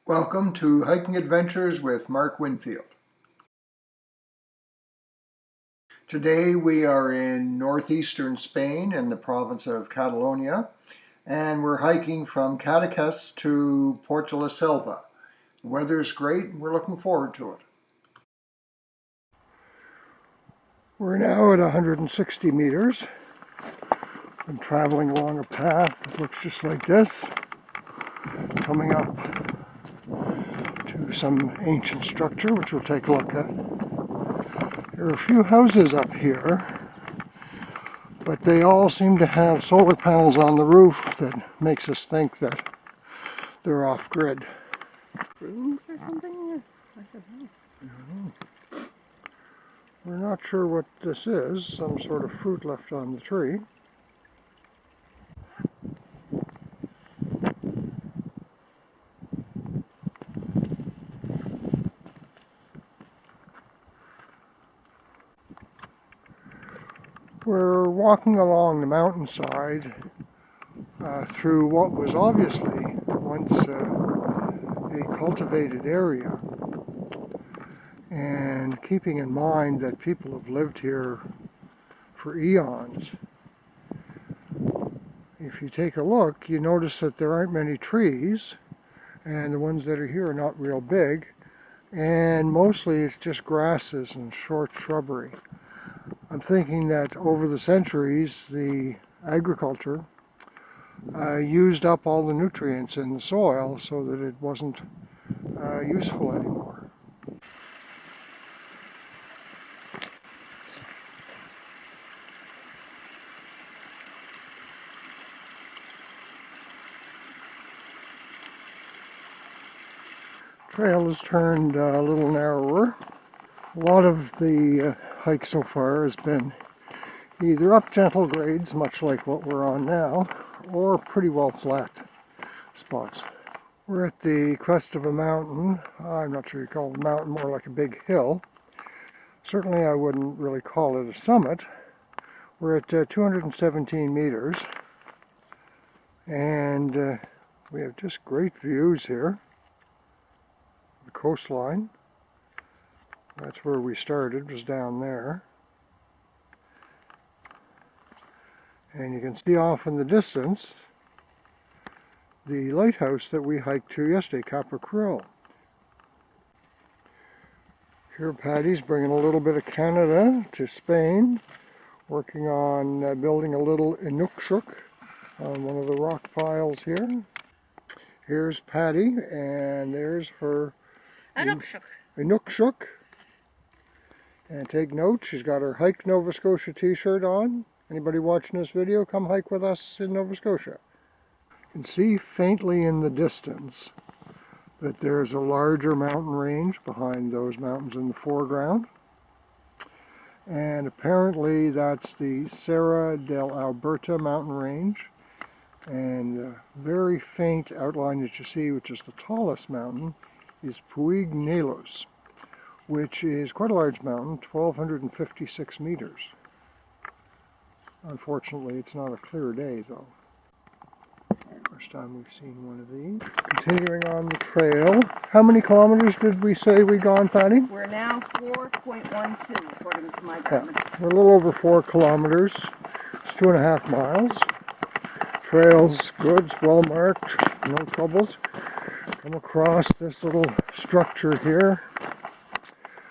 Welcome to Hiking Adventures with Mark Winfield. Today we are in northeastern Spain in the province of Catalonia, and we're hiking from Cadaques to Porto la Selva. The weather's great and we're looking forward to it. We're now at 160 meters. I'm traveling along a path that looks just like this, coming up to some ancient structure which we'll take a look at. There are a few houses up here, but they all seem to have solar panels on the roof that makes us think that they're off-grid. Fruits or something? I don't know. We're not sure what this is, some sort of fruit left on the tree. We're walking along the mountainside through what was obviously once a cultivated area, and keeping in mind that people have lived here for eons. If you take a look, you notice that there aren't many trees, and the ones that are here are not real big, and mostly it's just grasses and short shrubbery. I'm thinking that over the centuries, the agriculture used up all the nutrients in the soil so that it wasn't useful anymore. Trail has turned a little narrower. A lot of the hike so far has been either up gentle grades, much like what we're on now, or pretty well flat spots. We're at the crest of a mountain. I'm not sure you call it a mountain, more like a big hill. Certainly I wouldn't really call it a summit. We're at 217 meters, and we have just great views here. The coastline, that's where we started, was down there. And you can see off in the distance the lighthouse that we hiked to yesterday, Capacril. Here Paddy's bringing a little bit of Canada to Spain, working on building a little inukshuk on one of the rock piles here. Here's Paddy, and there's her inukshuk. And take note, she's got her Hike Nova Scotia t-shirt on. Anybody watching this video, come hike with us in Nova Scotia. You can see faintly in the distance that there's a larger mountain range behind those mountains in the foreground. And apparently that's the Serra del Alberta mountain range. And the very faint outline that you see, which is the tallest mountain, is PUIG NEULOS, which is quite a large mountain, 1,256 meters. Unfortunately, it's not a clear day though. First time we've seen one of these. Continuing on the trail. How many kilometers did we say we'd gone, Patty? We're now 4.12 according to my Garmin. Yeah, we're a little over 4 kilometers. It's 2.5 miles. Trail's good, it's well marked, no troubles. Come across this little structure here.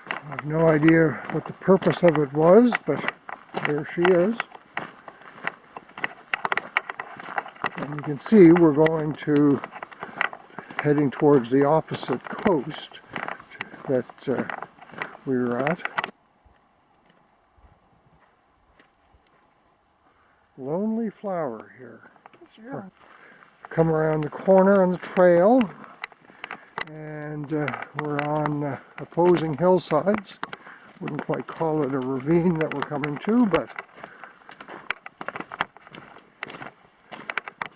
I have no idea what the purpose of it was, but there she is. And you can see we're going to heading towards the opposite coast that we were at. Lonely flower here. Sure. Come around the corner on the trail, and we're on opposing hillsides. Wouldn't quite call it a ravine that we're coming to, but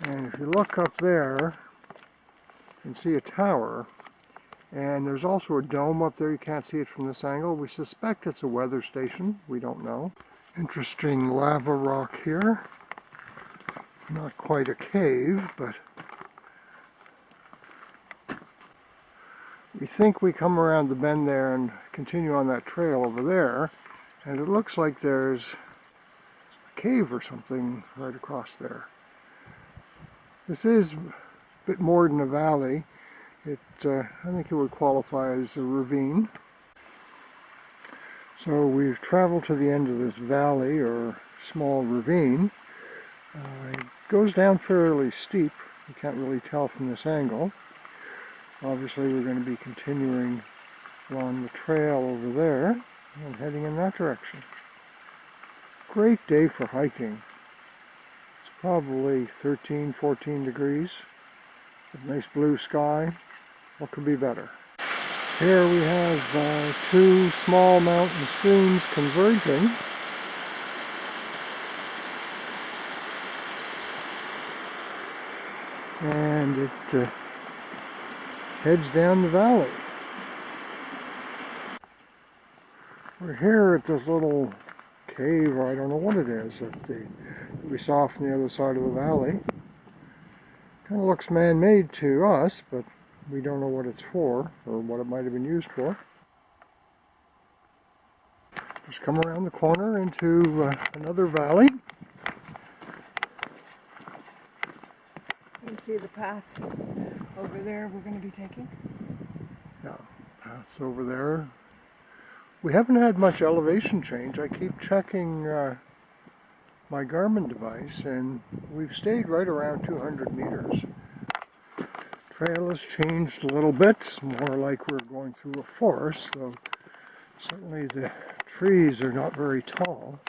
and if you look up there, you can see a tower, and there's also a dome up there. You can't see it from this angle. We suspect it's a weather station. We don't know. Interesting lava rock here. Not quite a cave, but We think we come around the bend there and continue on that trail over there, and it looks like there's a cave or something right across there. This is a bit more than a valley. I think it would qualify as a ravine. So we've traveled to the end of this valley or small ravine. It goes down fairly steep. You can't really tell from this angle. Obviously we're going to be continuing along the trail over there and heading in that direction. Great day for hiking. It's probably 13, 14 degrees. With nice blue sky. What could be better? Here we have two small mountain streams converging. And it heads down the valley. We're here at this little cave, or I don't know what it is, that we saw from the other side of the valley. Kind of looks man-made to us, but we don't know what it's for, or what it might have been used for. Just come around the corner into another valley. You can see the path over there we're going to be taking. Yeah, path's over there. We haven't had much elevation change. I keep checking my Garmin device, and we've stayed right around 200 meters. Trail has changed a little bit. It's more like we're going through a forest, though certainly the trees are not very tall.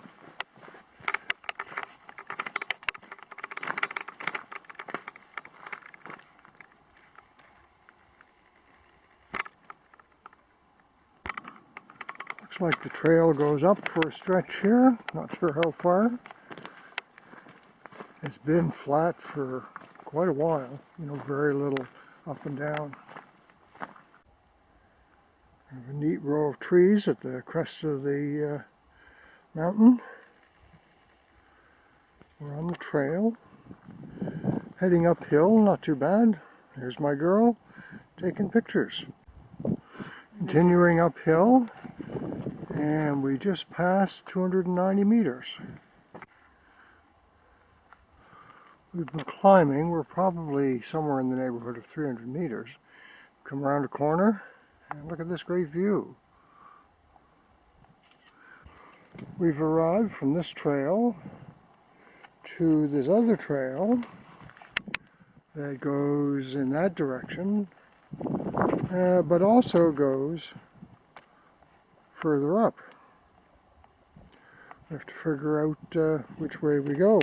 Looks like the trail goes up for a stretch here. Not sure how far. It's been flat for quite a while. Very little up and down. We have a neat row of trees at the crest of the mountain. We're on the trail. Heading uphill, not too bad. Here's my girl taking pictures. Continuing uphill, and we just passed 290 meters. We've been climbing. We're probably somewhere in the neighborhood of 300 meters. Come around a corner, and look at this great view. We've arrived from this trail to this other trail that goes in that direction, but also goes further up. We have to figure out which way we go.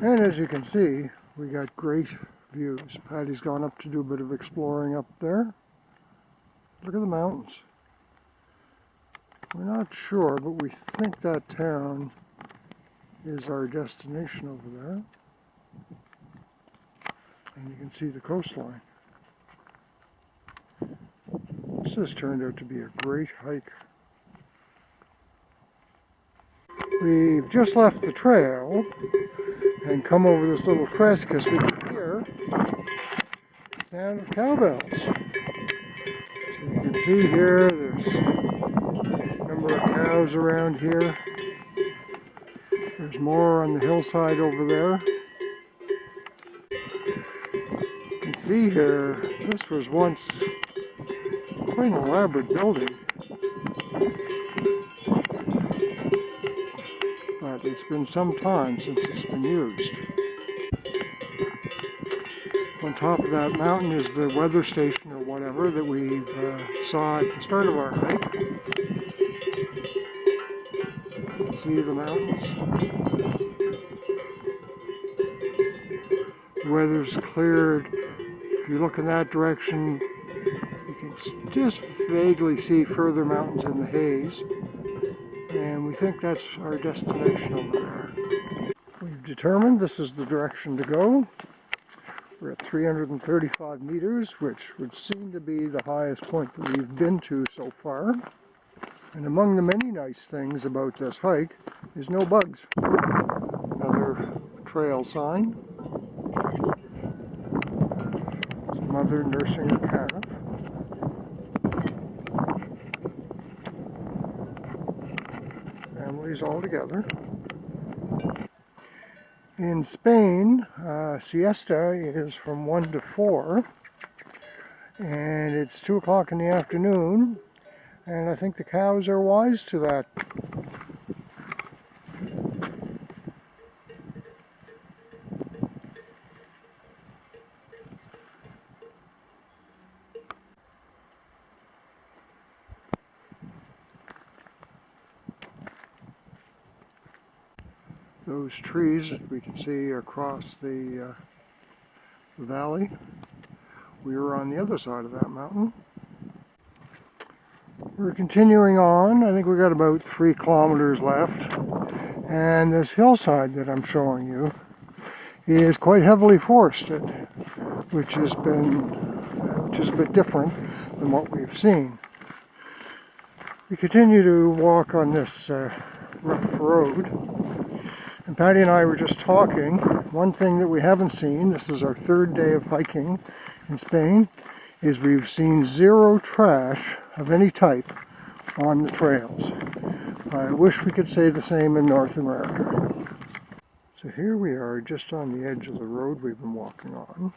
And as you can see, we got great views. Patty's gone up to do a bit of exploring up there. Look at the mountains. We're not sure, but we think that town is our destination over there. And you can see the coastline. This has turned out to be a great hike. We've just left the trail and come over this little crest because we can hear the sound of cowbells. So you can see here there's a number of cows around here. There's more on the hillside over there. You can see here, this was once quite an elaborate building. But it's been some time since it's been used. On top of that mountain is the weather station or whatever that we saw at the start of our hike. You can see the mountains. The weather's cleared. If you look in that direction, you can just vaguely see further mountains in the haze. And we think that's our destination over there. We've determined this is the direction to go. We're at 335 meters, which would seem to be the highest point that we've been to so far. And among the many nice things about this hike is no bugs. Another trail sign. There's a mother nursing her calf. parties all together. In Spain, siesta is from 1 to 4, and it's 2 o'clock in the afternoon, and I think the cows are wise to that. Those trees that we can see across the valley, we were on the other side of that mountain. We're continuing on. I think we got about 3 kilometers left, and this hillside that I'm showing you is quite heavily forested, which is a bit different than what we've seen. We continue to walk on this rough road, and Patty and I were just talking. One thing that we haven't seen, this is our 3rd day of hiking in Spain, is we've seen 0 trash of any type on the trails. I wish we could say the same in North America. So here we are just on the edge of the road we've been walking on,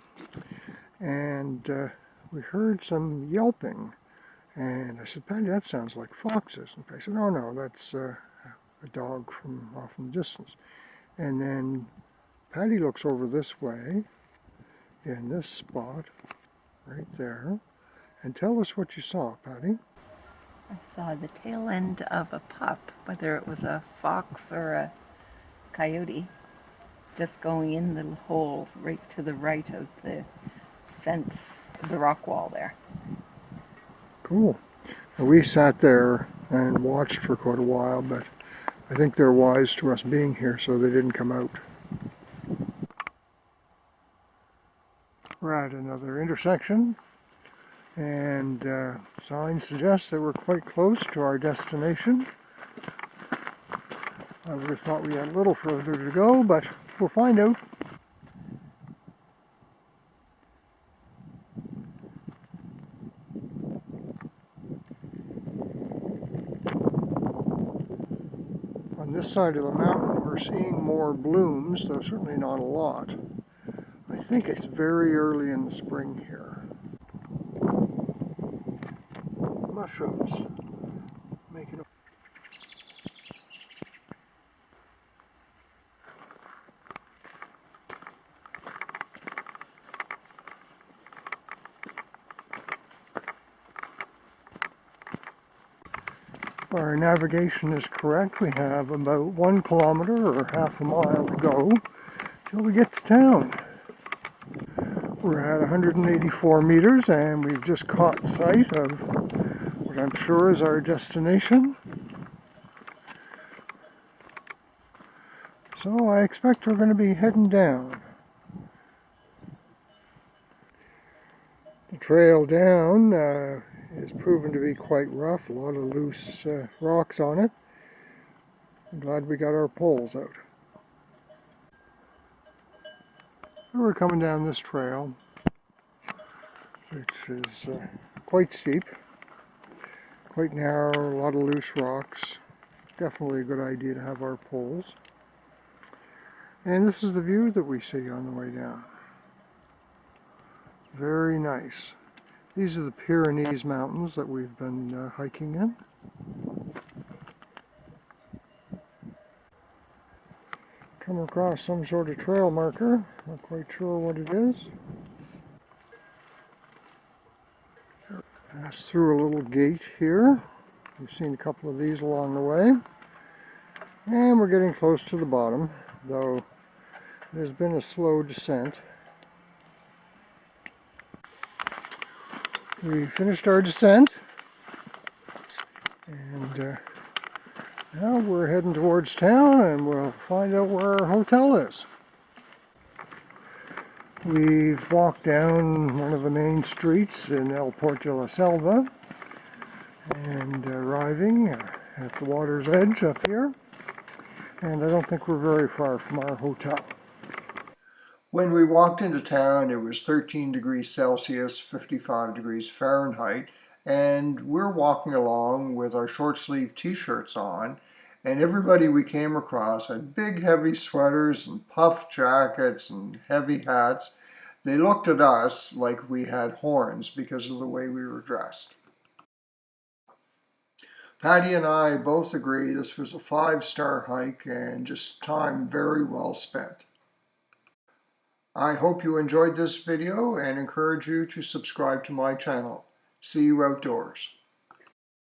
and we heard some yelping, and I said, Patty, that sounds like foxes. And Patty said, oh no, that's a dog from off in the distance. And then Patty looks over this way, in this spot, right there, and tell us what you saw, Patty. I saw the tail end of a pup, whether it was a fox or a coyote, just going in the hole right to the right of the fence, the rock wall there. Cool. We sat there and watched for quite a while, but I think they're wise to us being here, so they didn't come out. We're at another intersection, and signs suggest that we're quite close to our destination. I would have thought we had a little further to go, but we'll find out. On this side of the mountain, we're seeing more blooms, though certainly not a lot. I think it's very early in the spring here. Mushrooms. Making a Our navigation is correct. We have about 1 kilometer or half a mile to go till we get to town. We're at 184 meters and we've just caught sight of what I'm sure is our destination. So I expect we're going to be heading down. The trail down is proven to be quite rough, a lot of loose rocks on it. I'm glad we got our poles out. We're coming down this trail, which is quite steep, quite narrow, a lot of loose rocks. Definitely a good idea to have our poles. And this is the view that we see on the way down. Very nice. These are the Pyrenees Mountains that we've been hiking in. Come across some sort of trail marker. Not quite sure what it is. Pass through a little gate here. We've seen a couple of these along the way. And we're getting close to the bottom, though there's been a slow descent. We finished our descent, and now we're heading towards town, and we'll find out where our hotel is. We've walked down one of the main streets in El Port de la Selva, and arriving at the water's edge up here, and I don't think we're very far from our hotel. When we walked into town, it was 13 degrees Celsius, 55 degrees Fahrenheit, and we're walking along with our short sleeve t-shirts on, And everybody we came across had big heavy sweaters and puff jackets and heavy hats. They looked at us like we had horns because of the way we were dressed. Patty and I both agree this was a 5-star hike and just time very well spent. I hope you enjoyed this video and encourage you to subscribe to my channel. See you outdoors.